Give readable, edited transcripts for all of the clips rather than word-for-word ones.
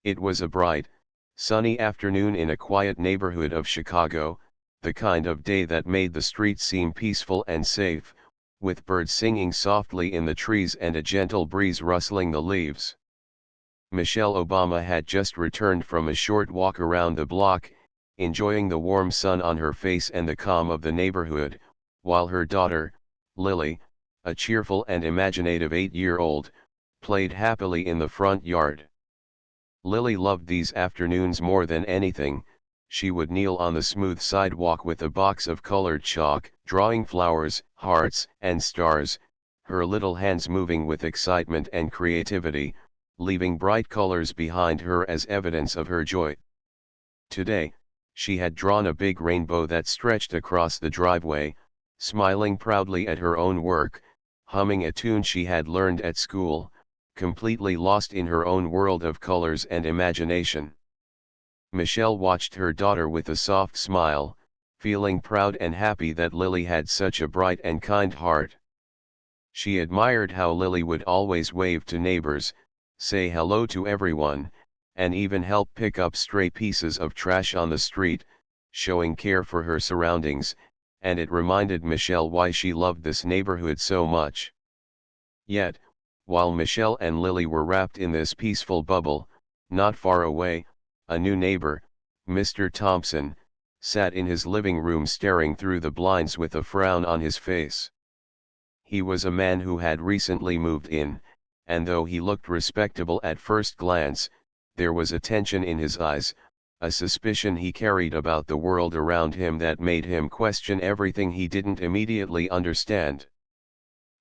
It was a bright, sunny afternoon in a quiet neighborhood of Chicago, the kind of day that made the streets seem peaceful and safe, with birds singing softly in the trees and a gentle breeze rustling the leaves. Michelle Obama had just returned from a short walk around the block, enjoying the warm sun on her face and the calm of the neighborhood, while her daughter, Lily, a cheerful and imaginative 8-year-old, played happily in the front yard. Lily loved these afternoons more than anything. She would kneel on the smooth sidewalk with a box of colored chalk, drawing flowers, hearts, and stars, her little hands moving with excitement and creativity, leaving bright colors behind her as evidence of her joy. Today, she had drawn a big rainbow that stretched across the driveway, smiling proudly at her own work, humming a tune she had learned at school, completely lost in her own world of colors and imagination. Michelle watched her daughter with a soft smile, feeling proud and happy that Lily had such a bright and kind heart. She admired how Lily would always wave to neighbors, say hello to everyone, and even help pick up stray pieces of trash on the street, showing care for her surroundings, and it reminded Michelle why she loved this neighborhood so much. Yet, while Michelle and Lily were wrapped in this peaceful bubble, not far away, a new neighbor, Mr. Thompson, sat in his living room staring through the blinds with a frown on his face. He was a man who had recently moved in, and though he looked respectable at first glance, there was a tension in his eyes, a suspicion he carried about the world around him that made him question everything he didn't immediately understand.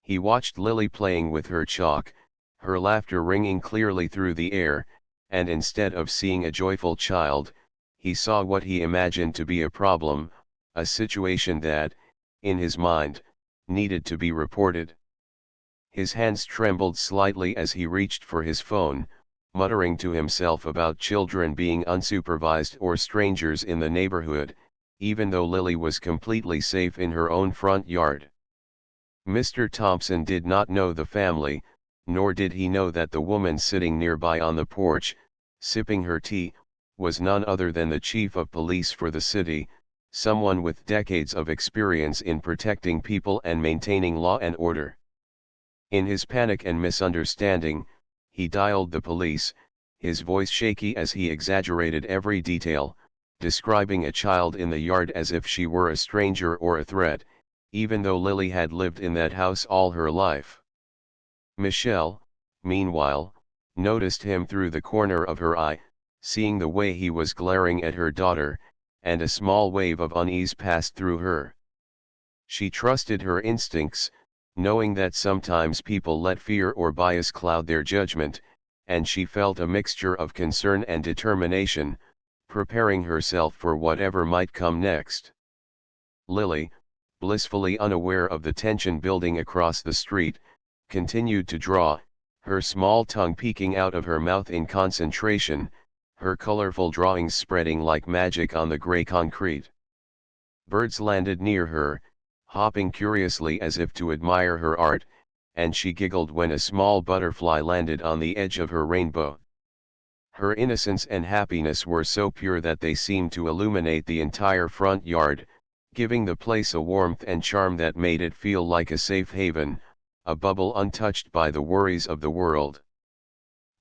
He watched Lily playing with her chalk, her laughter ringing clearly through the air, and instead of seeing a joyful child, he saw what he imagined to be a problem, a situation that, in his mind, needed to be reported. His hands trembled slightly as he reached for his phone, muttering to himself about children being unsupervised or strangers in the neighborhood, even though Lily was completely safe in her own front yard. Mr. Thompson did not know the family, nor did he know that the woman sitting nearby on the porch, sipping her tea, was none other than the chief of police for the city, someone with decades of experience in protecting people and maintaining law and order. In his panic and misunderstanding, he dialed the police, his voice shaky as he exaggerated every detail, describing a child in the yard as if she were a stranger or a threat, even though Lily had lived in that house all her life. Michelle, meanwhile, noticed him through the corner of her eye, seeing the way he was glaring at her daughter, and a small wave of unease passed through her. She trusted her instincts, knowing that sometimes people let fear or bias cloud their judgment, and she felt a mixture of concern and determination, preparing herself for whatever might come next. Lily, blissfully unaware of the tension building across the street, continued to draw, her small tongue peeking out of her mouth in concentration, her colorful drawings spreading like magic on the gray concrete. Birds landed near her, hopping curiously as if to admire her art, and she giggled when a small butterfly landed on the edge of her rainbow. Her innocence and happiness were so pure that they seemed to illuminate the entire front yard, giving the place a warmth and charm that made it feel like a safe haven, a bubble untouched by the worries of the world.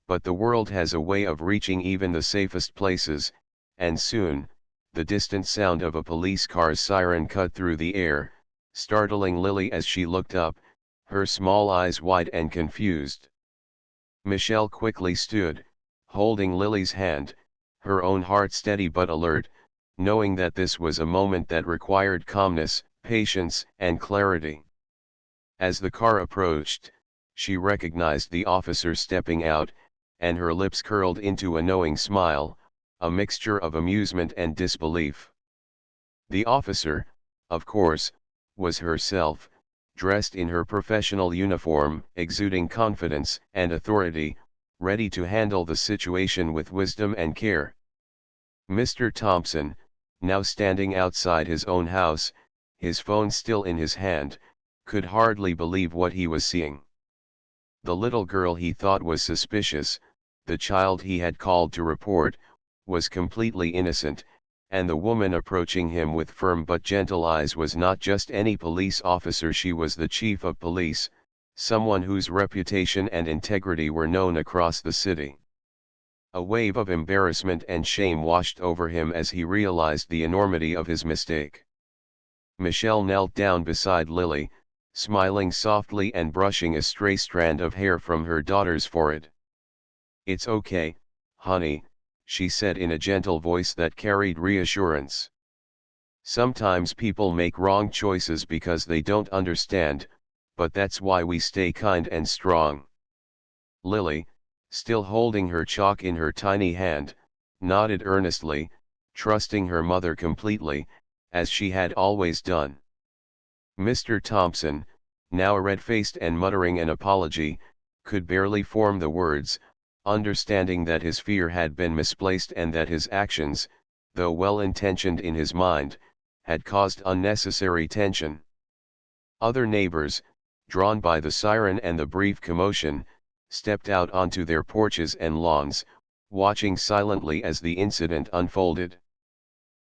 But the world has a way of reaching even the safest places, and soon, the distant sound of a police car's siren cut through the air, startling Lily as she looked up, her small eyes wide and confused. Michelle quickly stood, holding Lily's hand, her own heart steady but alert, knowing that this was a moment that required calmness, patience, and clarity. As the car approached, she recognized the officer stepping out, and her lips curled into a knowing smile, a mixture of amusement and disbelief. The officer, of course, was herself, dressed in her professional uniform, exuding confidence and authority, ready to handle the situation with wisdom and care. Mr. Thompson, now standing outside his own house, his phone still in his hand, could hardly believe what he was seeing. The little girl he thought was suspicious, the child he had called to report, was completely innocent, and the woman approaching him with firm but gentle eyes was not just any police officer, she was the chief of police, someone whose reputation and integrity were known across the city. A wave of embarrassment and shame washed over him as he realized the enormity of his mistake. Michelle knelt down beside Lily, smiling softly and brushing a stray strand of hair from her daughter's forehead. "It's okay, honey," she said in a gentle voice that carried reassurance. "Sometimes people make wrong choices because they don't understand, but that's why we stay kind and strong." Lily, still holding her chalk in her tiny hand, nodded earnestly, trusting her mother completely, as she had always done. Mr. Thompson, now red-faced and muttering an apology, could barely form the words, understanding that his fear had been misplaced and that his actions, though well-intentioned in his mind, had caused unnecessary tension. Other neighbors, drawn by the siren and the brief commotion, stepped out onto their porches and lawns, watching silently as the incident unfolded.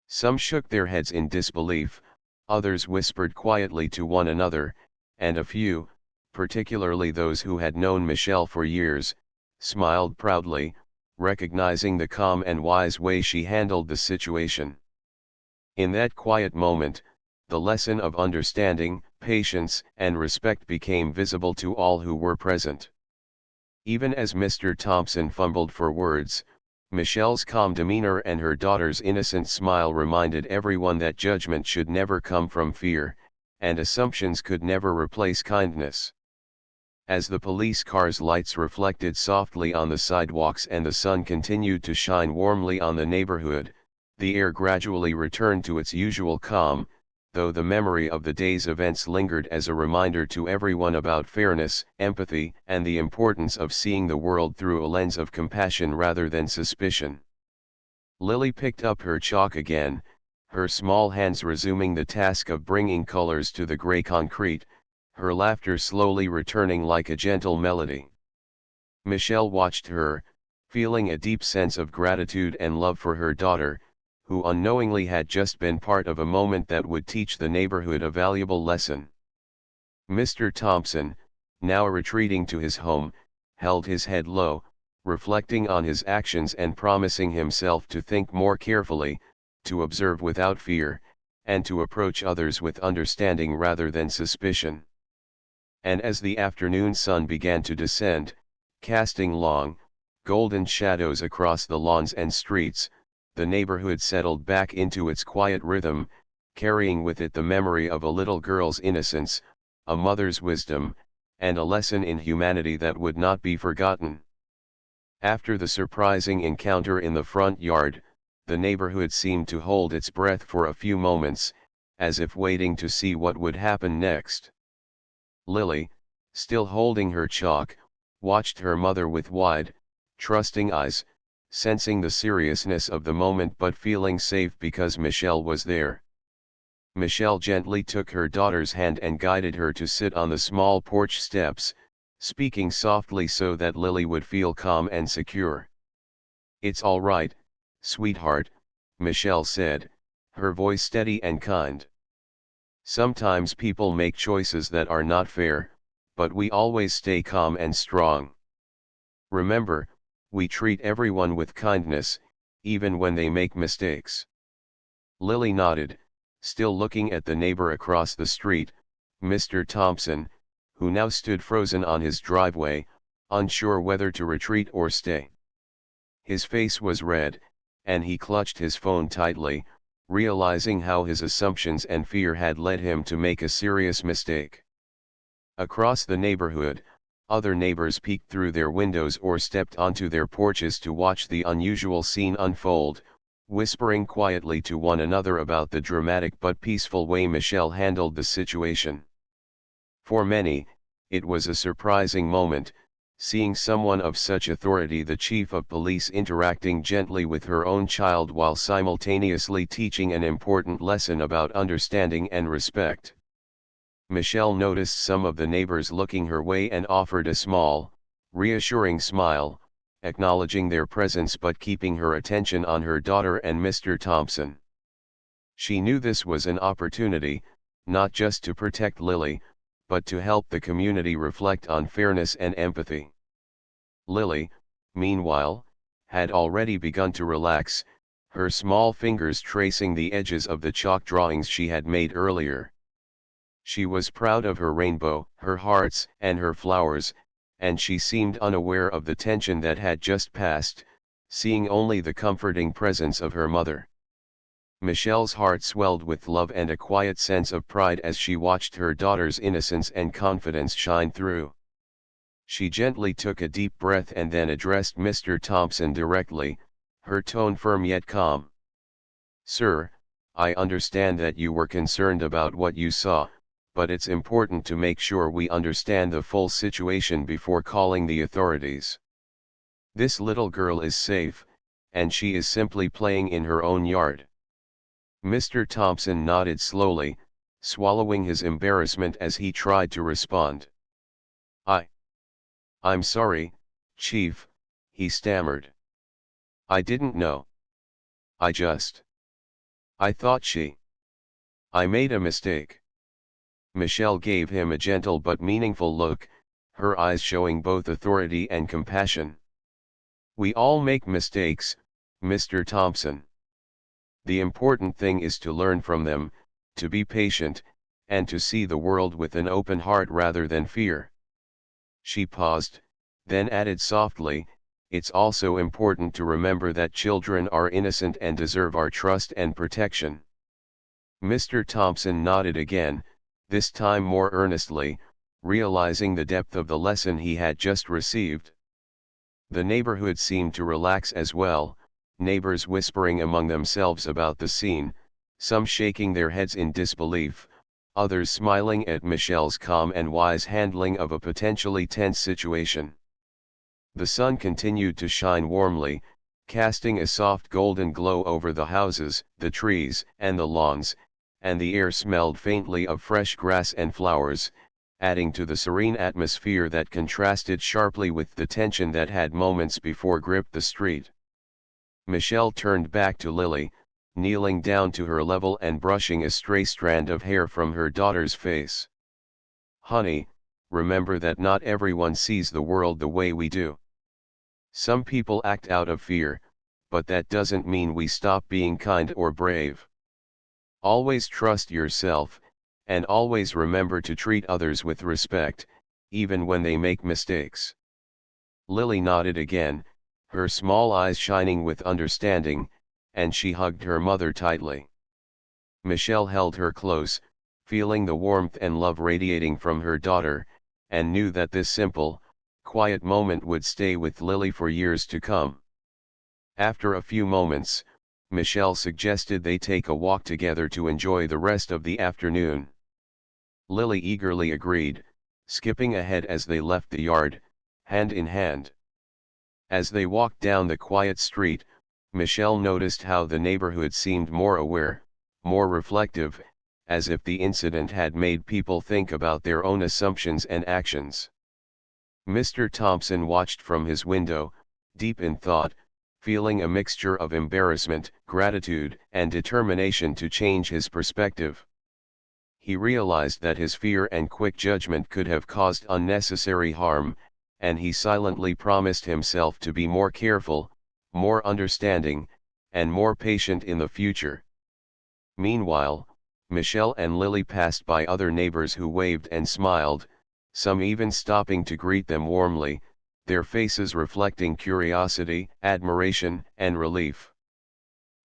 Some shook their heads in disbelief, others whispered quietly to one another, and a few, particularly those who had known Michelle for years, smiled proudly, recognizing the calm and wise way she handled the situation. In that quiet moment, the lesson of understanding, patience, and respect became visible to all who were present. Even as Mr. Thompson fumbled for words, Michelle's calm demeanor and her daughter's innocent smile reminded everyone that judgment should never come from fear, and assumptions could never replace kindness. As the police cars' lights reflected softly on the sidewalks and the sun continued to shine warmly on the neighborhood, the air gradually returned to its usual calm, though the memory of the day's events lingered as a reminder to everyone about fairness, empathy, and the importance of seeing the world through a lens of compassion rather than suspicion. Lily picked up her chalk again, her small hands resuming the task of bringing colors to the gray concrete, her laughter slowly returning like a gentle melody. Michelle watched her, feeling a deep sense of gratitude and love for her daughter, who unknowingly had just been part of a moment that would teach the neighborhood a valuable lesson. Mr. Thompson, now retreating to his home, held his head low, reflecting on his actions and promising himself to think more carefully, to observe without fear, and to approach others with understanding rather than suspicion. And as the afternoon sun began to descend, casting long, golden shadows across the lawns and streets, the neighborhood settled back into its quiet rhythm, carrying with it the memory of a little girl's innocence, a mother's wisdom, and a lesson in humanity that would not be forgotten. After the surprising encounter in the front yard, the neighborhood seemed to hold its breath for a few moments, as if waiting to see what would happen next. Lily, still holding her chalk, watched her mother with wide, trusting eyes, sensing the seriousness of the moment but feeling safe because Michelle was there. Michelle gently took her daughter's hand and guided her to sit on the small porch steps, speaking softly so that Lily would feel calm and secure. "It's all right, sweetheart," Michelle said, her voice steady and kind. "Sometimes people make choices that are not fair, but we always stay calm and strong. Remember, we treat everyone with kindness, even when they make mistakes." Lily nodded, still looking at the neighbor across the street, Mr. Thompson, who now stood frozen on his driveway, unsure whether to retreat or stay. His face was red, and he clutched his phone tightly, realizing how his assumptions and fear had led him to make a serious mistake. Across the neighborhood, other neighbors peeked through their windows or stepped onto their porches to watch the unusual scene unfold, whispering quietly to one another about the dramatic but peaceful way Michelle handled the situation. For many, it was a surprising moment, seeing someone of such authority, the chief of police, interacting gently with her own child while simultaneously teaching an important lesson about understanding and respect. Michelle noticed some of the neighbors looking her way and offered a small, reassuring smile, acknowledging their presence but keeping her attention on her daughter and Mr. Thompson. She knew this was an opportunity, not just to protect Lily, but to help the community reflect on fairness and empathy. Lily, meanwhile, had already begun to relax, her small fingers tracing the edges of the chalk drawings she had made earlier. She was proud of her rainbow, her hearts, and her flowers, and she seemed unaware of the tension that had just passed, seeing only the comforting presence of her mother. Michelle's heart swelled with love and a quiet sense of pride as she watched her daughter's innocence and confidence shine through. She gently took a deep breath and then addressed Mr. Thompson directly, her tone firm yet calm. "Sir, I understand that you were concerned about what you saw, but it's important to make sure we understand the full situation before calling the authorities. This little girl is safe, and she is simply playing in her own yard." Mr. Thompson nodded slowly, swallowing his embarrassment as he tried to respond. I'm sorry, Chief," he stammered. "I didn't know. I thought I made a mistake." Michelle gave him a gentle but meaningful look, her eyes showing both authority and compassion. "We all make mistakes, Mr. Thompson. The important thing is to learn from them, to be patient, and to see the world with an open heart rather than fear." She paused, then added softly, "It's also important to remember that children are innocent and deserve our trust and protection." Mr. Thompson nodded again, this time more earnestly, realizing the depth of the lesson he had just received. The neighborhood seemed to relax as well, neighbors whispering among themselves about the scene, some shaking their heads in disbelief, others smiling at Michelle's calm and wise handling of a potentially tense situation. The sun continued to shine warmly, casting a soft golden glow over the houses, the trees, and the lawns, and the air smelled faintly of fresh grass and flowers, adding to the serene atmosphere that contrasted sharply with the tension that had moments before gripped the street. Michelle turned back to Lily, kneeling down to her level and brushing a stray strand of hair from her daughter's face. "Honey, remember that not everyone sees the world the way we do. Some people act out of fear, but that doesn't mean we stop being kind or brave. Always trust yourself, and always remember to treat others with respect, even when they make mistakes." Lily nodded again, her small eyes shining with understanding, and she hugged her mother tightly. Michelle held her close, feeling the warmth and love radiating from her daughter, and knew that this simple, quiet moment would stay with Lily for years to come. After a few moments, Michelle suggested they take a walk together to enjoy the rest of the afternoon. Lily eagerly agreed, skipping ahead as they left the yard, hand in hand. As they walked down the quiet street, Michelle noticed how the neighborhood seemed more aware, more reflective, as if the incident had made people think about their own assumptions and actions. Mr. Thompson watched from his window, deep in thought, feeling a mixture of embarrassment, gratitude, and determination to change his perspective. He realized that his fear and quick judgment could have caused unnecessary harm, and he silently promised himself to be more careful, more understanding, and more patient in the future. Meanwhile, Michelle and Lily passed by other neighbors who waved and smiled, some even stopping to greet them warmly, their faces reflecting curiosity, admiration, and relief.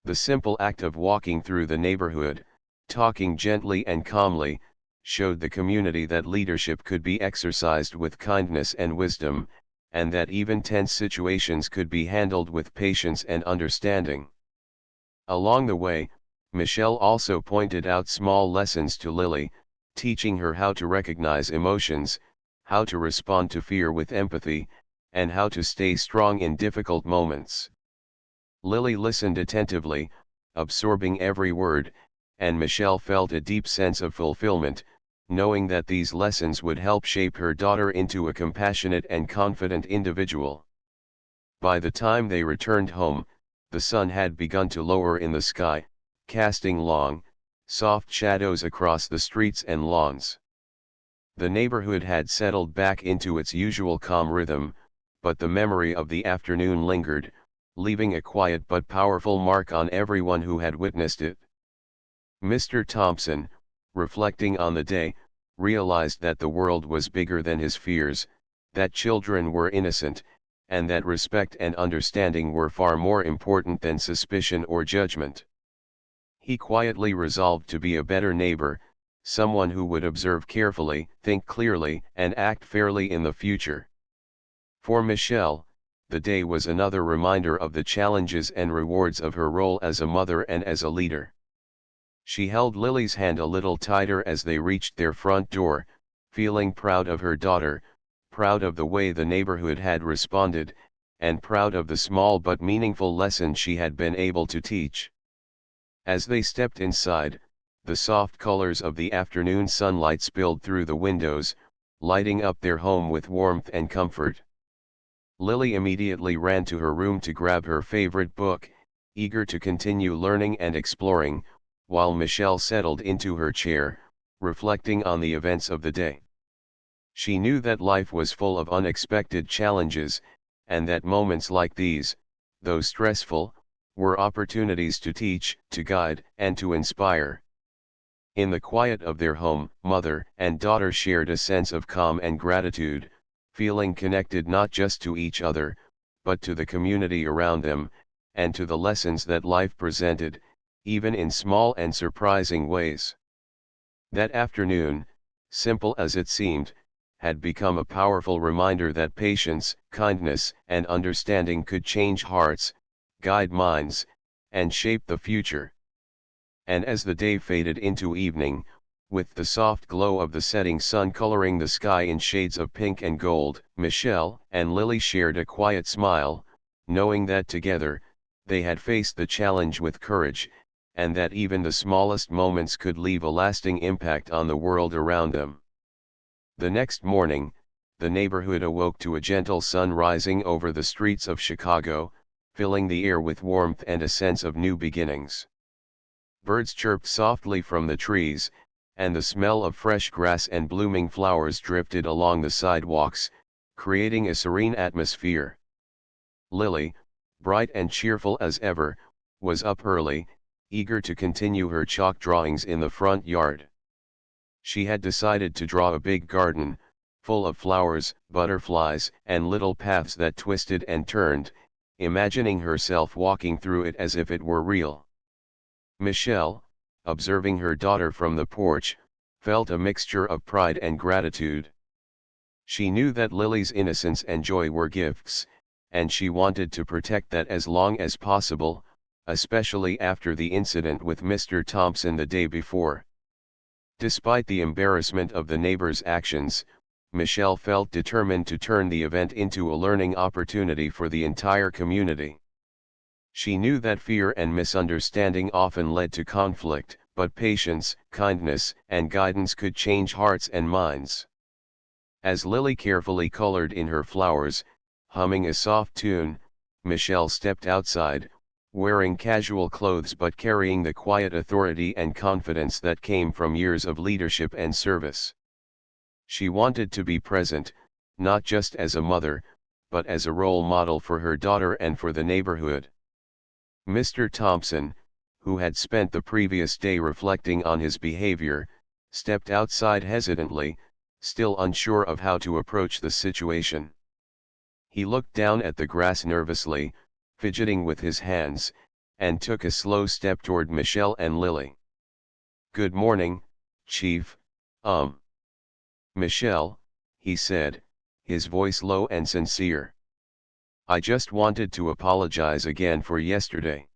The simple act of walking through the neighborhood, talking gently and calmly, showed the community that leadership could be exercised with kindness and wisdom, and that even tense situations could be handled with patience and understanding. Along the way, Michelle also pointed out small lessons to Lily, teaching her how to recognize emotions, how to respond to fear with empathy, and how to stay strong in difficult moments. Lily listened attentively, absorbing every word, and Michelle felt a deep sense of fulfillment, knowing that these lessons would help shape her daughter into a compassionate and confident individual. By the time they returned home, the sun had begun to lower in the sky, casting long, soft shadows across the streets and lawns. The neighborhood had settled back into its usual calm rhythm, but the memory of the afternoon lingered, leaving a quiet but powerful mark on everyone who had witnessed it. Mr. Thompson, reflecting on the day, realized that the world was bigger than his fears, that children were innocent, and that respect and understanding were far more important than suspicion or judgment. He quietly resolved to be a better neighbor, someone who would observe carefully, think clearly, and act fairly in the future. For Michelle, the day was another reminder of the challenges and rewards of her role as a mother and as a leader. She held Lily's hand a little tighter as they reached their front door, feeling proud of her daughter, proud of the way the neighborhood had responded, and proud of the small but meaningful lessons she had been able to teach. As they stepped inside, the soft colors of the afternoon sunlight spilled through the windows, lighting up their home with warmth and comfort. Lily immediately ran to her room to grab her favorite book, eager to continue learning and exploring, while Michelle settled into her chair, reflecting on the events of the day. She knew that life was full of unexpected challenges, and that moments like these, though stressful, were opportunities to teach, to guide, and to inspire. In the quiet of their home, mother and daughter shared a sense of calm and gratitude, feeling connected not just to each other, but to the community around them, and to the lessons that life presented, even in small and surprising ways. That afternoon, simple as it seemed, had become a powerful reminder that patience, kindness, and understanding could change hearts, guide minds, and shape the future. And as the day faded into evening, with the soft glow of the setting sun coloring the sky in shades of pink and gold, Michelle and Lily shared a quiet smile, knowing that together, they had faced the challenge with courage, and that even the smallest moments could leave a lasting impact on the world around them. The next morning, the neighborhood awoke to a gentle sun rising over the streets of Chicago, filling the air with warmth and a sense of new beginnings. Birds chirped softly from the trees, and the smell of fresh grass and blooming flowers drifted along the sidewalks, creating a serene atmosphere. Lily, bright and cheerful as ever, was up early, eager to continue her chalk drawings in the front yard. She had decided to draw a big garden, full of flowers, butterflies, and little paths that twisted and turned, imagining herself walking through it as if it were real. Michelle, observing her daughter from the porch, felt a mixture of pride and gratitude. She knew that Lily's innocence and joy were gifts, and she wanted to protect that as long as possible, especially after the incident with Mr. Thompson the day before. Despite the embarrassment of the neighbor's actions, Michelle felt determined to turn the event into a learning opportunity for the entire community. She knew that fear and misunderstanding often led to conflict, but patience, kindness, and guidance could change hearts and minds. As Lily carefully colored in her flowers, humming a soft tune, Michelle stepped outside, wearing casual clothes but carrying the quiet authority and confidence that came from years of leadership and service. She wanted to be present, not just as a mother, but as a role model for her daughter and for the neighborhood. Mr. Thompson, who had spent the previous day reflecting on his behavior, stepped outside hesitantly, still unsure of how to approach the situation. He looked down at the grass nervously, fidgeting with his hands, and took a slow step toward Michelle and Lily. "Good morning, Chief, Michelle," he said, his voice low and sincere. "I just wanted to apologize again for yesterday.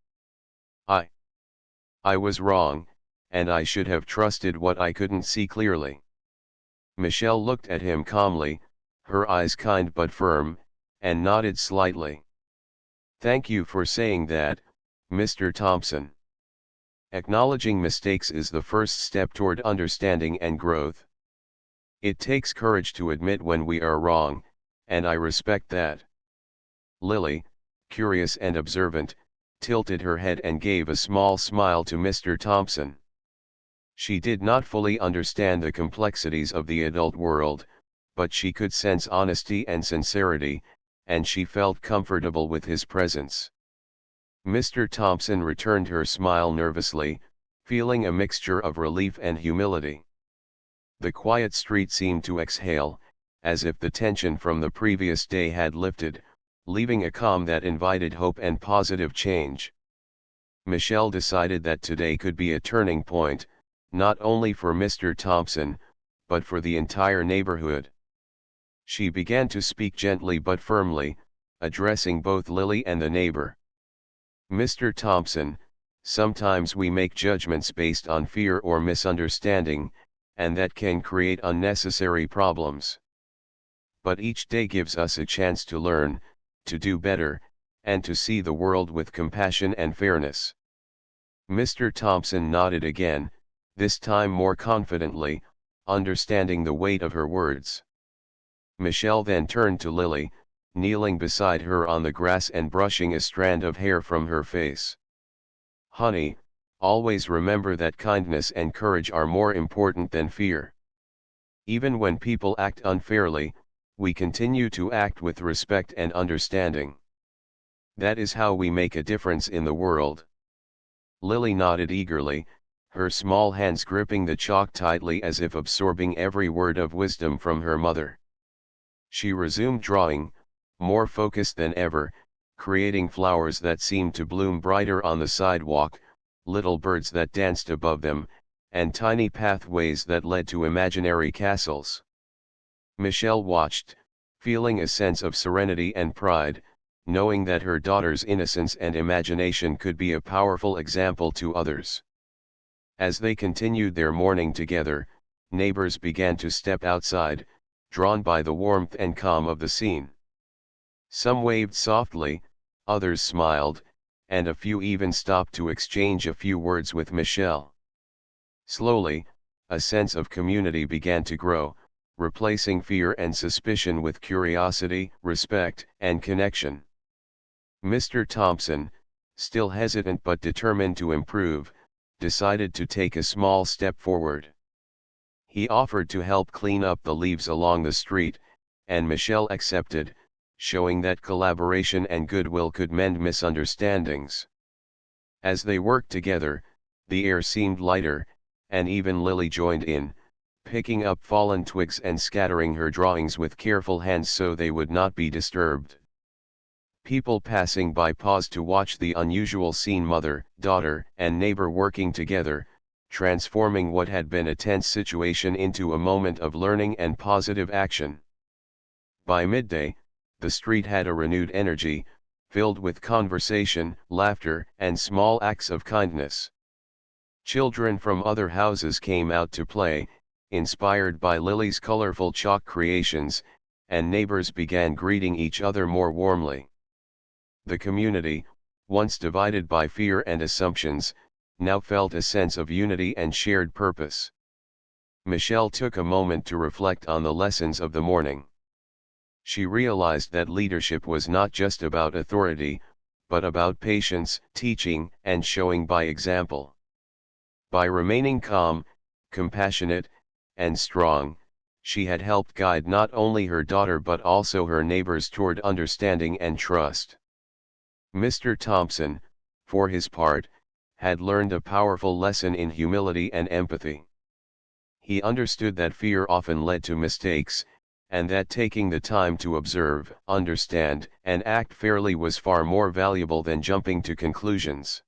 I was wrong, and I should have trusted what I couldn't see clearly." Michelle looked at him calmly, her eyes kind but firm, and nodded slightly. "Thank you for saying that, Mr. Thompson. Acknowledging mistakes is the first step toward understanding and growth. It takes courage to admit when we are wrong, and I respect that." Lily, curious and observant, tilted her head and gave a small smile to Mr. Thompson. She did not fully understand the complexities of the adult world, but she could sense honesty and sincerity, and she felt comfortable with his presence. Mr. Thompson returned her smile nervously, feeling a mixture of relief and humility. The quiet street seemed to exhale, as if the tension from the previous day had lifted, leaving a calm that invited hope and positive change. Michelle decided that today could be a turning point, not only for Mr. Thompson, but for the entire neighborhood. She began to speak gently but firmly, addressing both Lily and the neighbor. Mr. Thompson, sometimes we make judgments based on fear or misunderstanding, and that can create unnecessary problems. But each day gives us a chance to learn, to do better, and to see the world with compassion and fairness. Mr. Thompson nodded again, this time more confidently, understanding the weight of her words. Michelle then turned to Lily, kneeling beside her on the grass and brushing a strand of hair from her face. "Honey, always remember that kindness and courage are more important than fear. Even when people act unfairly, we continue to act with respect and understanding. That is how we make a difference in the world." Lily nodded eagerly, her small hands gripping the chalk tightly as if absorbing every word of wisdom from her mother. She resumed drawing, more focused than ever, creating flowers that seemed to bloom brighter on the sidewalk, little birds that danced above them, and tiny pathways that led to imaginary castles. Michelle watched, feeling a sense of serenity and pride, knowing that her daughter's innocence and imagination could be a powerful example to others. As they continued their morning together, neighbors began to step outside, drawn by the warmth and calm of the scene. Some waved softly, others smiled, and a few even stopped to exchange a few words with Michelle. Slowly, a sense of community began to grow, replacing fear and suspicion with curiosity, respect, and connection. Mr. Thompson, still hesitant but determined to improve, decided to take a small step forward. He offered to help clean up the leaves along the street, and Michelle accepted, showing that collaboration and goodwill could mend misunderstandings. As they worked together, the air seemed lighter, and even Lily joined in, picking up fallen twigs and scattering her drawings with careful hands so they would not be disturbed. People passing by paused to watch the unusual scene: mother, daughter, and neighbor working together, transforming what had been a tense situation into a moment of learning and positive action. By midday, the street had a renewed energy, filled with conversation, laughter, and small acts of kindness. Children from other houses came out to play, inspired by Lily's colorful chalk creations, and neighbors began greeting each other more warmly. The community, once divided by fear and assumptions, now felt a sense of unity and shared purpose. Michelle took a moment to reflect on the lessons of the morning. She realized that leadership was not just about authority, but about patience, teaching, and showing by example. By remaining calm, compassionate, and strong, she had helped guide not only her daughter but also her neighbors toward understanding and trust. Mr. Thompson, for his part, had learned a powerful lesson in humility and empathy. He understood that fear often led to mistakes, and that taking the time to observe, understand, and act fairly was far more valuable than jumping to conclusions.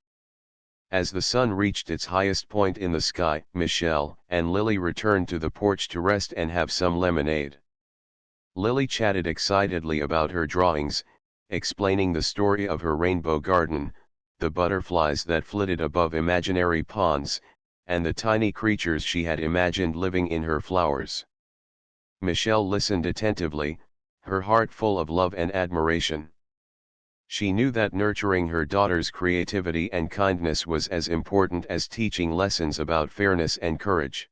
As the sun reached its highest point in the sky, Michelle and Lily returned to the porch to rest and have some lemonade. Lily chatted excitedly about her drawings, explaining the story of her rainbow garden, the butterflies that flitted above imaginary ponds, and the tiny creatures she had imagined living in her flowers. Michelle listened attentively, her heart full of love and admiration. She knew that nurturing her daughter's creativity and kindness was as important as teaching lessons about fairness and courage.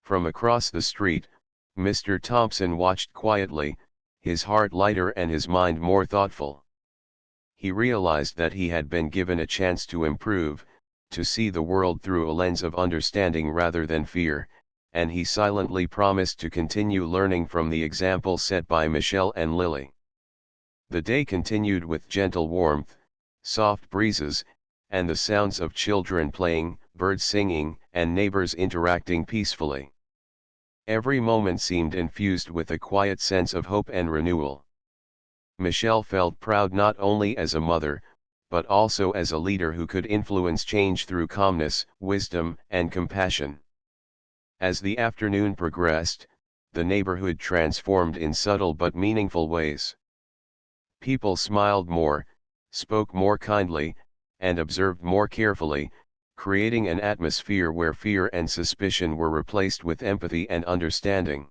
From across the street, Mr. Thompson watched quietly, his heart lighter and his mind more thoughtful. He realized that he had been given a chance to improve, to see the world through a lens of understanding rather than fear, and he silently promised to continue learning from the example set by Michelle and Lily. The day continued with gentle warmth, soft breezes, and the sounds of children playing, birds singing, and neighbors interacting peacefully. Every moment seemed infused with a quiet sense of hope and renewal. Michelle felt proud not only as a mother, but also as a leader who could influence change through calmness, wisdom, and compassion. As the afternoon progressed, the neighborhood transformed in subtle but meaningful ways. People smiled more, spoke more kindly, and observed more carefully, creating an atmosphere where fear and suspicion were replaced with empathy and understanding.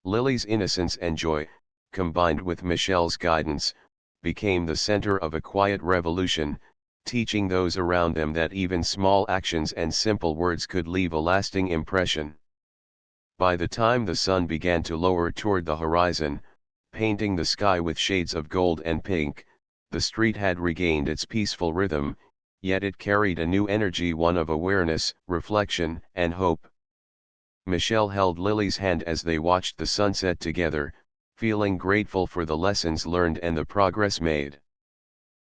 Lily's innocence and joy, combined with Michelle's guidance, became the center of a quiet revolution, teaching those around them that even small actions and simple words could leave a lasting impression. By the time the sun began to lower toward the horizon, painting the sky with shades of gold and pink, the street had regained its peaceful rhythm, yet it carried a new energy, one of awareness, reflection, and hope. Michelle held Lily's hand as they watched the sunset together, feeling grateful for the lessons learned and the progress made.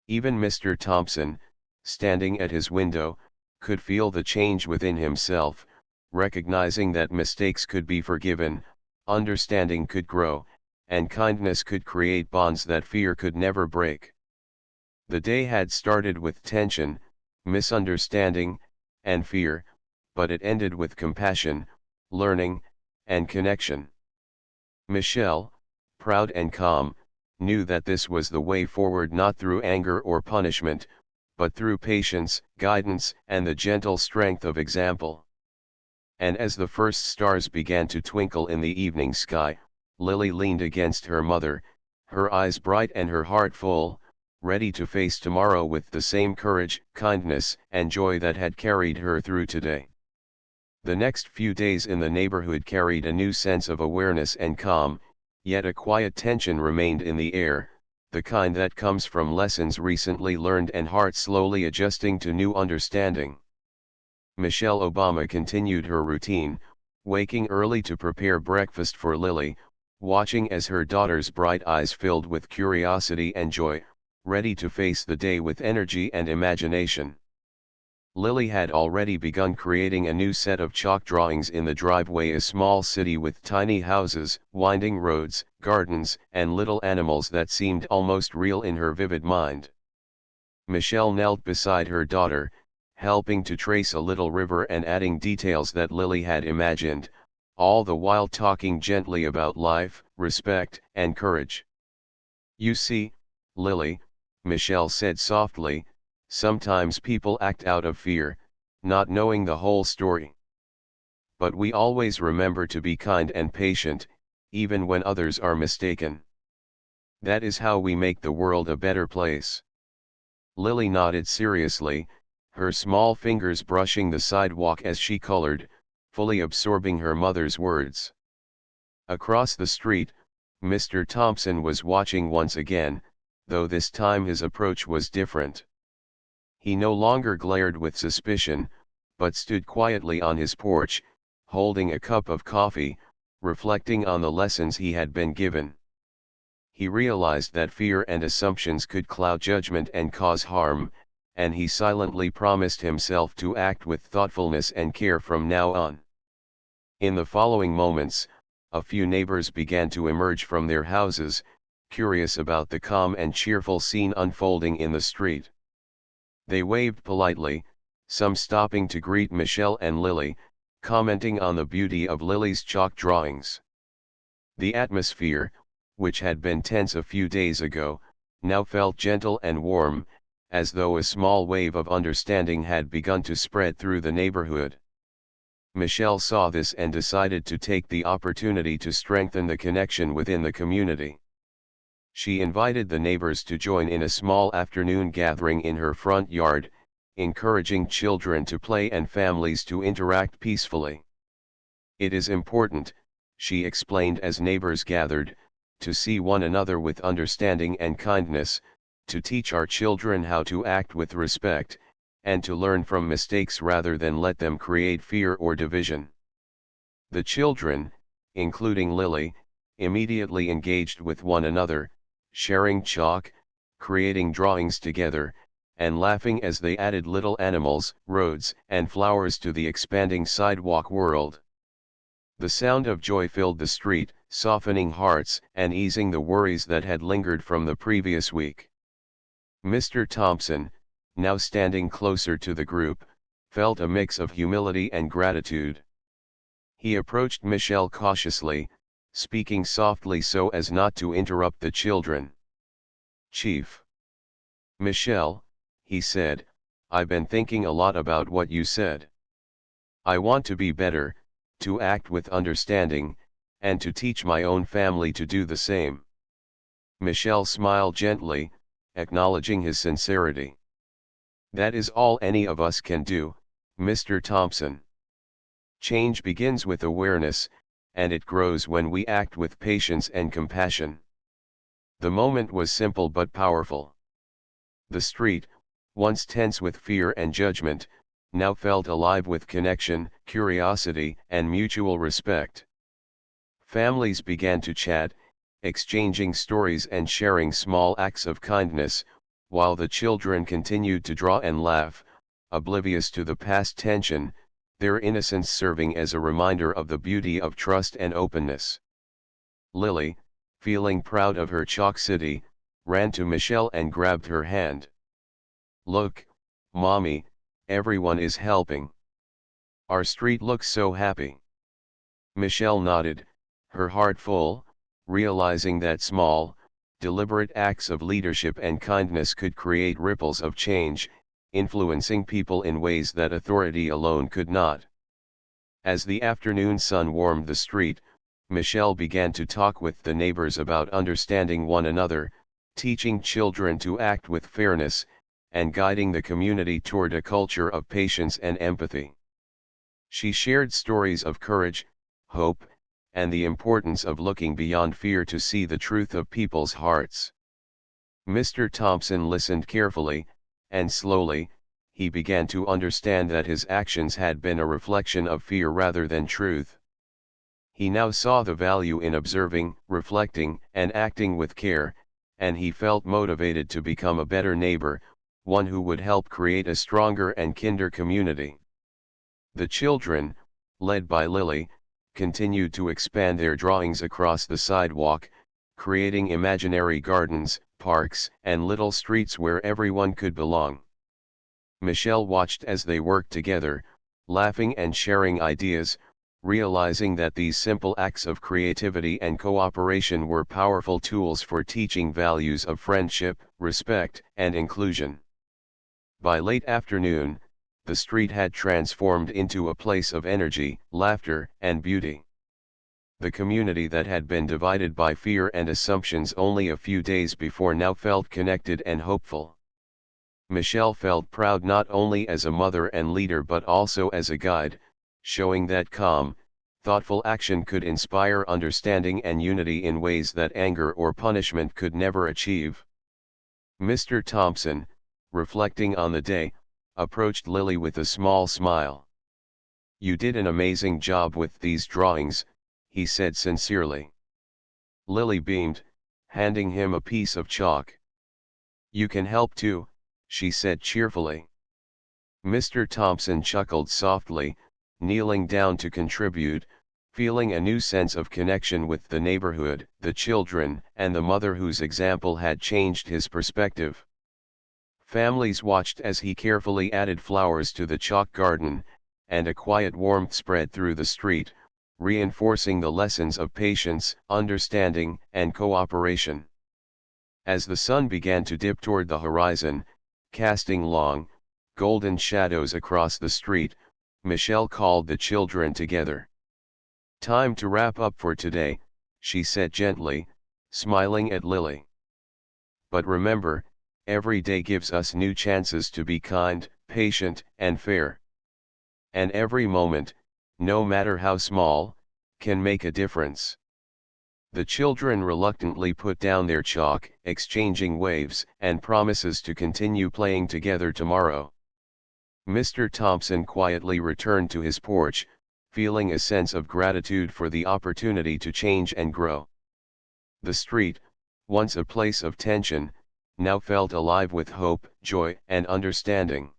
Even Mr. Thompson, standing at his window, could feel the change within himself, recognizing that mistakes could be forgiven, understanding could grow, and kindness could create bonds that fear could never break. The day had started with tension, misunderstanding, and fear, but it ended with compassion, learning, and connection. Michelle, proud and calm, knew that this was the way forward, not through anger or punishment, but through patience, guidance, and the gentle strength of example. And as the first stars began to twinkle in the evening sky, Lily leaned against her mother, her eyes bright and her heart full, ready to face tomorrow with the same courage, kindness, and joy that had carried her through today. The next few days in the neighborhood carried a new sense of awareness and calm, yet a quiet tension remained in the air, the kind that comes from lessons recently learned and hearts slowly adjusting to new understanding. Michelle Obama continued her routine, waking early to prepare breakfast for Lily, watching as her daughter's bright eyes filled with curiosity and joy, ready to face the day with energy and imagination. Lily had already begun creating a new set of chalk drawings in the driveway, a small city with tiny houses, winding roads, gardens, and little animals that seemed almost real in her vivid mind. Michelle knelt beside her daughter, helping to trace a little river and adding details that Lily had imagined, all the while talking gently about life, respect, and courage. "You see, Lily," Michelle said softly, "sometimes people act out of fear, not knowing the whole story. But we always remember to be kind and patient, even when others are mistaken. That is how we make the world a better place." Lily nodded seriously, her small fingers brushing the sidewalk as she colored, fully absorbing her mother's words. Across the street, Mr. Thompson was watching once again, though this time his approach was different. He no longer glared with suspicion, but stood quietly on his porch, holding a cup of coffee, reflecting on the lessons he had been given. He realized that fear and assumptions could cloud judgment and cause harm, and he silently promised himself to act with thoughtfulness and care from now on. In the following moments, a few neighbors began to emerge from their houses, curious about the calm and cheerful scene unfolding in the street. They waved politely, some stopping to greet Michelle and Lily, commenting on the beauty of Lily's chalk drawings. The atmosphere, which had been tense a few days ago, now felt gentle and warm, as though a small wave of understanding had begun to spread through the neighborhood. Michelle saw this and decided to take the opportunity to strengthen the connection within the community. She invited the neighbors to join in a small afternoon gathering in her front yard, encouraging children to play and families to interact peacefully. "It is important," she explained as neighbors gathered, "to see one another with understanding and kindness, to teach our children how to act with respect, and to learn from mistakes rather than let them create fear or division. The children, including Lily, immediately engaged with one another, sharing chalk, creating drawings together, and laughing as they added little animals, roads, and flowers to the expanding sidewalk world. The sound of joy filled the street, softening hearts and easing the worries that had lingered from the previous week. Mr. Thompson, now standing closer to the group, felt a mix of humility and gratitude. He approached Michelle cautiously, speaking softly so as not to interrupt the children. "Chief Michelle," he said, "I've been thinking a lot about what you said. I want to be better, to act with understanding, and to teach my own family to do the same." Michelle smiled gently, acknowledging his sincerity. "That is all any of us can do, Mr. Thompson. Change begins with awareness, and it grows when we act with patience and compassion." The moment was simple but powerful. The street, once tense with fear and judgment, now felt alive with connection, curiosity, and mutual respect. Families began to chat, exchanging stories and sharing small acts of kindness, while the children continued to draw and laugh, oblivious to the past tension, their innocence serving as a reminder of the beauty of trust and openness. Lily, feeling proud of her chalk city, ran to Michelle and grabbed her hand. "Look, Mommy, everyone is helping. Our street looks so happy." Michelle nodded, her heart full, realizing that small, deliberate acts of leadership and kindness could create ripples of change, influencing people in ways that authority alone could not. As the afternoon sun warmed the street, Michelle began to talk with the neighbors about understanding one another, teaching children to act with fairness, and guiding the community toward a culture of patience and empathy. She shared stories of courage, hope, and the importance of looking beyond fear to see the truth of people's hearts. Mr. Thompson listened carefully, and slowly, he began to understand that his actions had been a reflection of fear rather than truth. He now saw the value in observing, reflecting, and acting with care, and he felt motivated to become a better neighbor, one who would help create a stronger and kinder community. The children, led by Lily, continued to expand their drawings across the sidewalk, creating imaginary gardens, parks, and little streets where everyone could belong. Michelle watched as they worked together, laughing and sharing ideas, realizing that these simple acts of creativity and cooperation were powerful tools for teaching values of friendship, respect, and inclusion. By late afternoon, the street had transformed into a place of energy, laughter, and beauty. The community that had been divided by fear and assumptions only a few days before now felt connected and hopeful. Michelle felt proud not only as a mother and leader but also as a guide, showing that calm, thoughtful action could inspire understanding and unity in ways that anger or punishment could never achieve. Mr. Thompson, reflecting on the day, approached Lily with a small smile. "You did an amazing job with these drawings," he said sincerely. Lily beamed, handing him a piece of chalk. "You can help too," she said cheerfully. Mr. Thompson chuckled softly, kneeling down to contribute, feeling a new sense of connection with the neighborhood, the children, and the mother whose example had changed his perspective. Families watched as he carefully added flowers to the chalk garden, and a quiet warmth spread through the street, reinforcing the lessons of patience, understanding, and cooperation. As the sun began to dip toward the horizon, casting long, golden shadows across the street, Michelle called the children together. "Time to wrap up for today," she said gently, smiling at Lily. "But remember, every day gives us new chances to be kind, patient, and fair. And every moment, no matter how small, can make a difference." The children reluctantly put down their chalk, exchanging waves and promises to continue playing together tomorrow. Mr. Thompson quietly returned to his porch, feeling a sense of gratitude for the opportunity to change and grow. The street, once a place of tension, now felt alive with hope, joy, and understanding.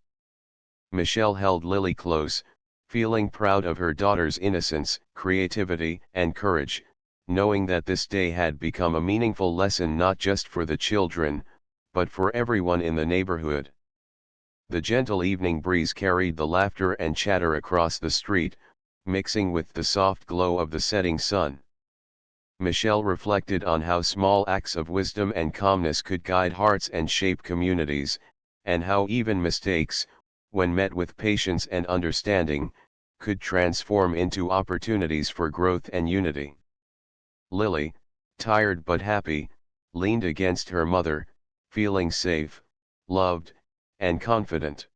Michelle held Lily close, feeling proud of her daughter's innocence, creativity, and courage, knowing that this day had become a meaningful lesson not just for the children, but for everyone in the neighborhood. The gentle evening breeze carried the laughter and chatter across the street, mixing with the soft glow of the setting sun. Michelle reflected on how small acts of wisdom and calmness could guide hearts and shape communities, and how even mistakes, when met with patience and understanding, could transform into opportunities for growth and unity. Lily, tired but happy, leaned against her mother, feeling safe, loved, and confident.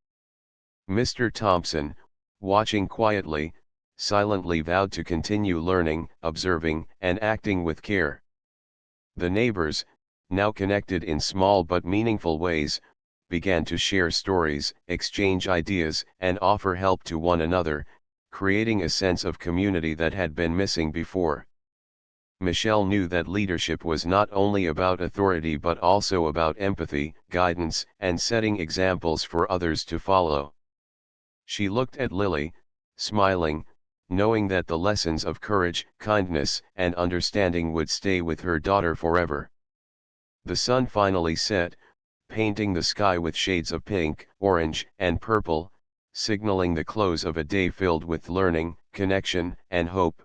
Mr. Thompson, watching quietly, silently vowed to continue learning, observing, and acting with care. The neighbors, now connected in small but meaningful ways, began to share stories, exchange ideas, and offer help to one another, creating a sense of community that had been missing before. Michelle knew that leadership was not only about authority but also about empathy, guidance, and setting examples for others to follow. She looked at Lily, smiling, knowing that the lessons of courage, kindness, and understanding would stay with her daughter forever. The sun finally set, painting the sky with shades of pink, orange, and purple, signaling the close of a day filled with learning, connection, and hope.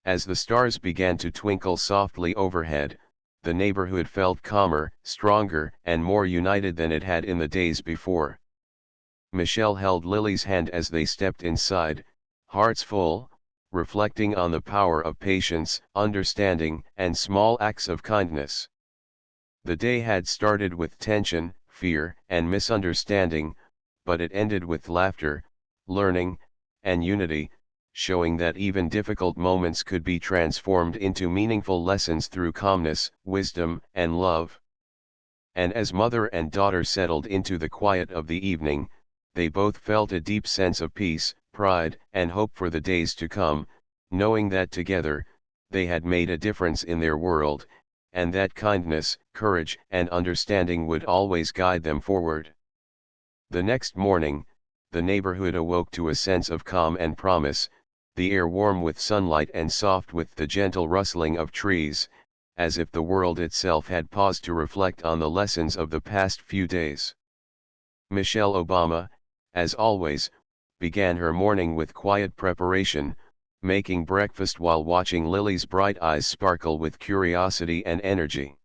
As the stars began to twinkle softly overhead, the neighborhood felt calmer, stronger, and more united than it had in the days before. Michelle held Lily's hand as they stepped inside, hearts full, reflecting on the power of patience, understanding, and small acts of kindness. The day had started with tension, fear, and misunderstanding, but it ended with laughter, learning, and unity, showing that even difficult moments could be transformed into meaningful lessons through calmness, wisdom, and love. And as mother and daughter settled into the quiet of the evening, they both felt a deep sense of peace, pride, and hope for the days to come, knowing that together, they had made a difference in their world, and that kindness, courage, and understanding would always guide them forward. The next morning, the neighborhood awoke to a sense of calm and promise, the air warm with sunlight and soft with the gentle rustling of trees, as if the world itself had paused to reflect on the lessons of the past few days. Michelle Obama, as always, began her morning with quiet preparation, making breakfast while watching Lily's bright eyes sparkle with curiosity and energy.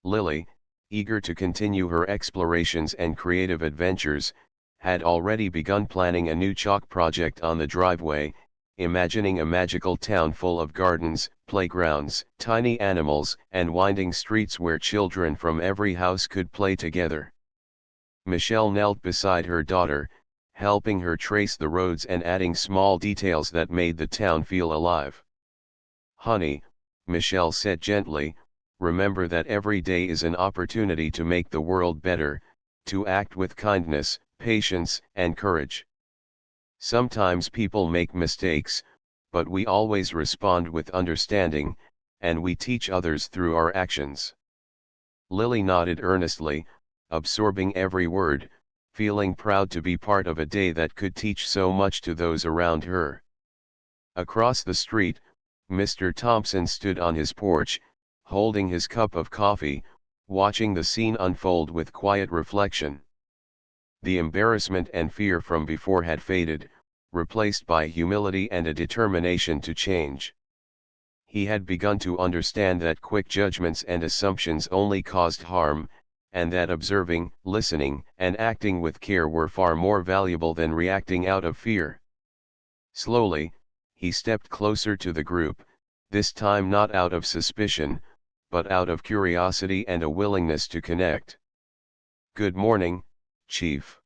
Lily, eager to continue her explorations and creative adventures, had already begun planning a new chalk project on the driveway, imagining a magical town full of gardens, playgrounds, tiny animals, and winding streets where children from every house could play together. Michelle knelt beside her daughter, helping her trace the roads and adding small details that made the town feel alive. "Honey," Michelle said gently, "remember that every day is an opportunity to make the world better, to act with kindness, patience, and courage. Sometimes people make mistakes, but we always respond with understanding, and we teach others through our actions." Lily nodded earnestly, absorbing every word, feeling proud to be part of a day that could teach so much to those around her. Across the street, Mr. Thompson stood on his porch, holding his cup of coffee, watching the scene unfold with quiet reflection. The embarrassment and fear from before had faded, replaced by humility and a determination to change. He had begun to understand that quick judgments and assumptions only caused harm, and that observing, listening, and acting with care were far more valuable than reacting out of fear. Slowly, he stepped closer to the group, this time not out of suspicion, but out of curiosity and a willingness to connect. "Good morning, Chief."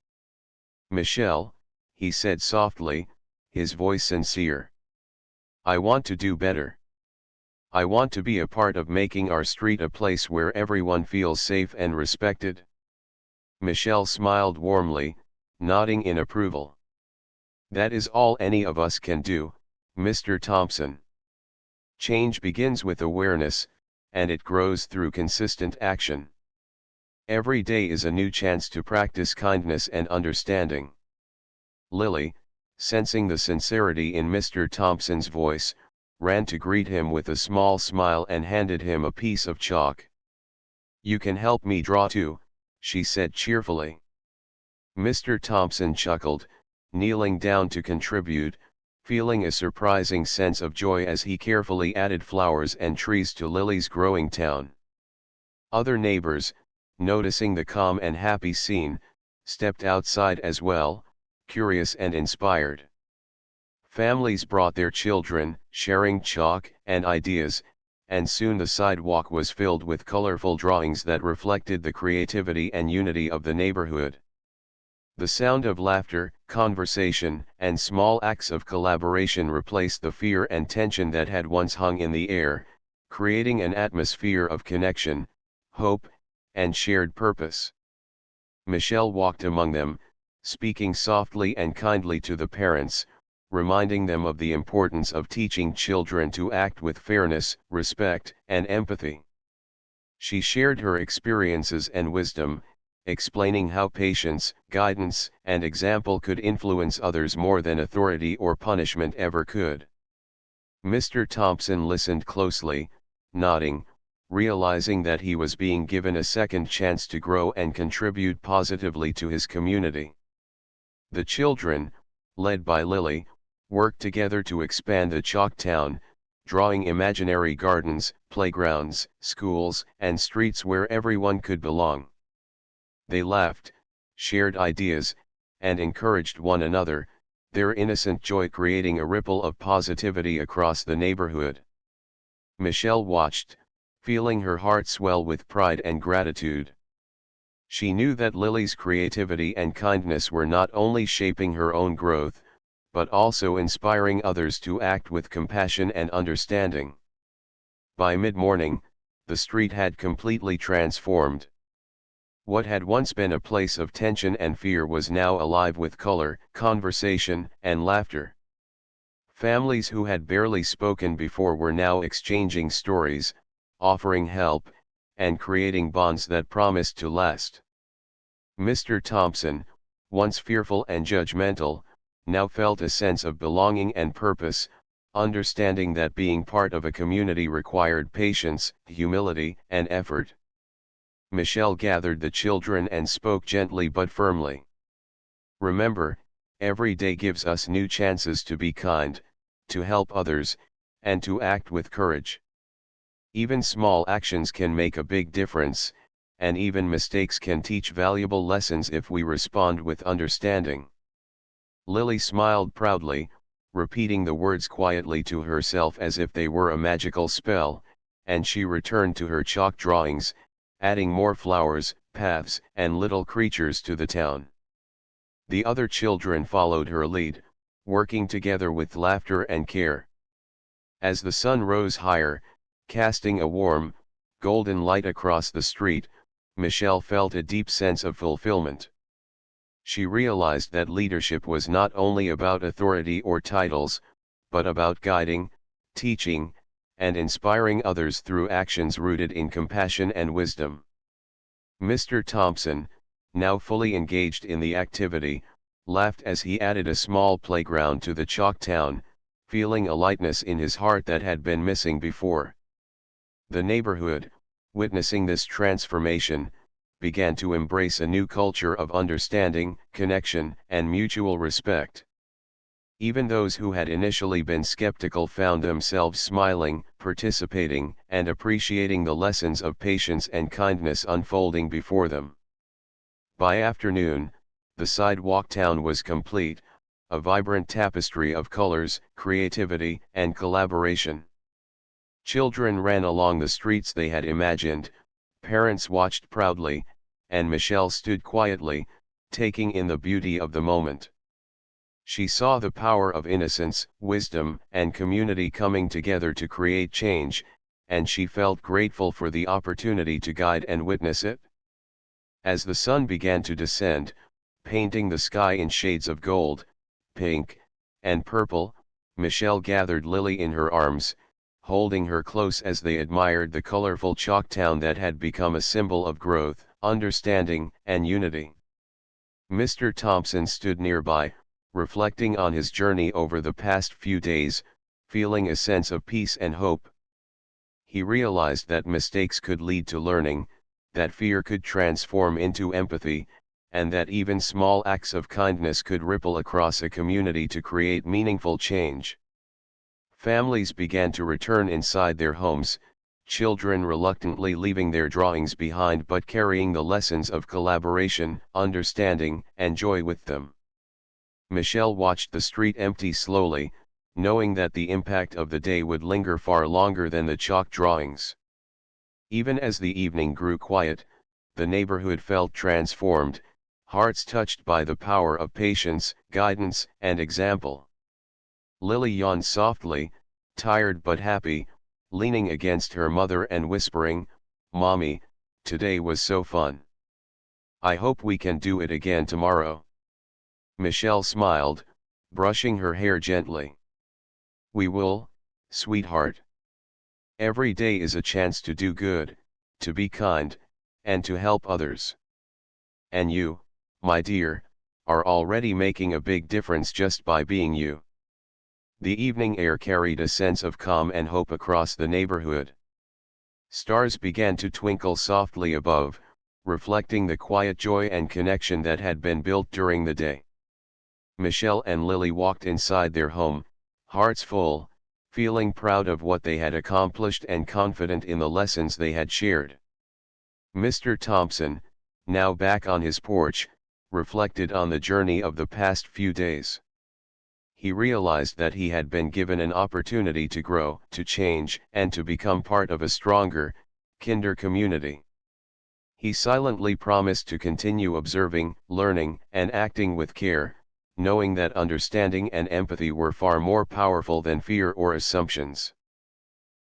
"Michelle," he said softly, his voice sincere. "I want to do better." I want to be a part of making our street a place where everyone feels safe and respected." Michelle smiled warmly, nodding in approval. "That is all any of us can do, Mr. Thompson. Change begins with awareness, and it grows through consistent action. Every day is a new chance to practice kindness and understanding." Lily, sensing the sincerity in Mr. Thompson's voice, ran to greet him with a small smile and handed him a piece of chalk. "You can help me draw too," she said cheerfully. Mr. Thompson chuckled, kneeling down to contribute, feeling a surprising sense of joy as he carefully added flowers and trees to Lily's growing town. Other neighbors, noticing the calm and happy scene, stepped outside as well, curious and inspired. Families brought their children, sharing chalk and ideas, and soon the sidewalk was filled with colorful drawings that reflected the creativity and unity of the neighborhood. The sound of laughter, conversation, and small acts of collaboration replaced the fear and tension that had once hung in the air, creating an atmosphere of connection, hope, and shared purpose. Michelle walked among them, speaking softly and kindly to the parents, reminding them of the importance of teaching children to act with fairness, respect, and empathy. She shared her experiences and wisdom, explaining how patience, guidance, and example could influence others more than authority or punishment ever could. Mr. Thompson listened closely, nodding, realizing that he was being given a second chance to grow and contribute positively to his community. The children, led by Lily, worked together to expand the Chalk Town, drawing imaginary gardens, playgrounds, schools, and streets where everyone could belong. They laughed, shared ideas, and encouraged one another, their innocent joy creating a ripple of positivity across the neighborhood. Michelle watched, feeling her heart swell with pride and gratitude. She knew that Lily's creativity and kindness were not only shaping her own growth, but also inspiring others to act with compassion and understanding. By mid-morning, the street had completely transformed. What had once been a place of tension and fear was now alive with color, conversation, and laughter. Families who had barely spoken before were now exchanging stories, offering help, and creating bonds that promised to last. Mr. Thompson, once fearful and judgmental, now felt a sense of belonging and purpose, understanding that being part of a community required patience, humility, and effort. Michelle gathered the children and spoke gently but firmly. "Remember, every day gives us new chances to be kind, to help others, and to act with courage. Even small actions can make a big difference, and even mistakes can teach valuable lessons if we respond with understanding." Lily smiled proudly, repeating the words quietly to herself as if they were a magical spell, and she returned to her chalk drawings, adding more flowers, paths, and little creatures to the town. The other children followed her lead, working together with laughter and care. As the sun rose higher, casting a warm, golden light across the street, Michelle felt a deep sense of fulfillment. She realized that leadership was not only about authority or titles, but about guiding, teaching, and inspiring others through actions rooted in compassion and wisdom. Mr. Thompson, now fully engaged in the activity, laughed as he added a small playground to the Chalk Town, feeling a lightness in his heart that had been missing before. The neighborhood, witnessing this transformation, began to embrace a new culture of understanding, connection, and mutual respect. Even those who had initially been skeptical found themselves smiling, participating, and appreciating the lessons of patience and kindness unfolding before them. By afternoon, the sidewalk town was complete, a vibrant tapestry of colors, creativity, and collaboration. Children ran along the streets they had imagined, parents watched proudly, and Michelle stood quietly, taking in the beauty of the moment. She saw the power of innocence, wisdom, and community coming together to create change, and she felt grateful for the opportunity to guide and witness it. As the sun began to descend, painting the sky in shades of gold, pink, and purple, Michelle gathered Lily in her arms, holding her close as they admired the colorful chalk town that had become a symbol of growth, understanding, and unity. Mr. Thompson stood nearby, reflecting on his journey over the past few days, feeling a sense of peace and hope. He realized that mistakes could lead to learning, that fear could transform into empathy, and that even small acts of kindness could ripple across a community to create meaningful change. Families began to return inside their homes, children reluctantly leaving their drawings behind but carrying the lessons of collaboration, understanding, and joy with them. Michelle watched the street empty slowly, knowing that the impact of the day would linger far longer than the chalk drawings. Even as the evening grew quiet, the neighborhood felt transformed, hearts touched by the power of patience, guidance, and example. Lily yawned softly, tired but happy, leaning against her mother and whispering, "Mommy, today was so fun. I hope we can do it again tomorrow." Michelle smiled, brushing her hair gently. "We will, sweetheart. Every day is a chance to do good, to be kind, and to help others. And you, my dear, are already making a big difference just by being you." The evening air carried a sense of calm and hope across the neighborhood. Stars began to twinkle softly above, reflecting the quiet joy and connection that had been built during the day. Michelle and Lily walked inside their home, hearts full, feeling proud of what they had accomplished and confident in the lessons they had shared. Mr. Thompson, now back on his porch, reflected on the journey of the past few days. He realized that he had been given an opportunity to grow, to change, and to become part of a stronger, kinder community. He silently promised to continue observing, learning, and acting with care, knowing that understanding and empathy were far more powerful than fear or assumptions.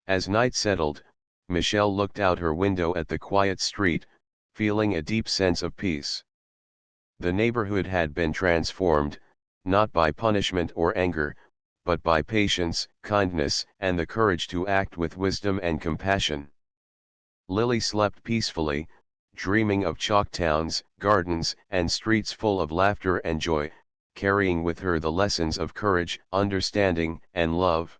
As night settled, Michelle looked out her window at the quiet street, feeling a deep sense of peace. The neighborhood had been transformed, not by punishment or anger, but by patience, kindness, and the courage to act with wisdom and compassion. Lily slept peacefully, dreaming of chalk towns, gardens, and streets full of laughter and joy, carrying with her the lessons of courage, understanding, and love.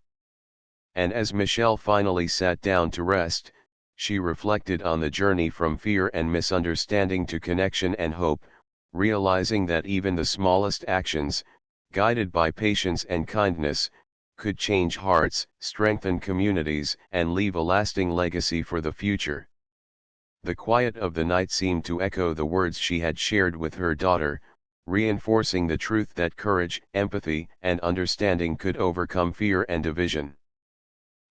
And as Michelle finally sat down to rest, she reflected on the journey from fear and misunderstanding to connection and hope, realizing that even the smallest actions, guided by patience and kindness, could change hearts, strengthen communities, and leave a lasting legacy for the future. The quiet of the night seemed to echo the words she had shared with her daughter, reinforcing the truth that courage, empathy, and understanding could overcome fear and division.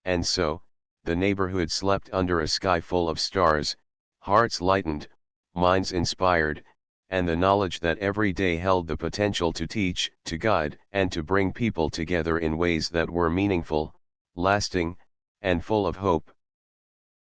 And so, the neighborhood slept under a sky full of stars, hearts lightened, minds inspired, and the knowledge that every day held the potential to teach, to guide, and to bring people together in ways that were meaningful, lasting, and full of hope.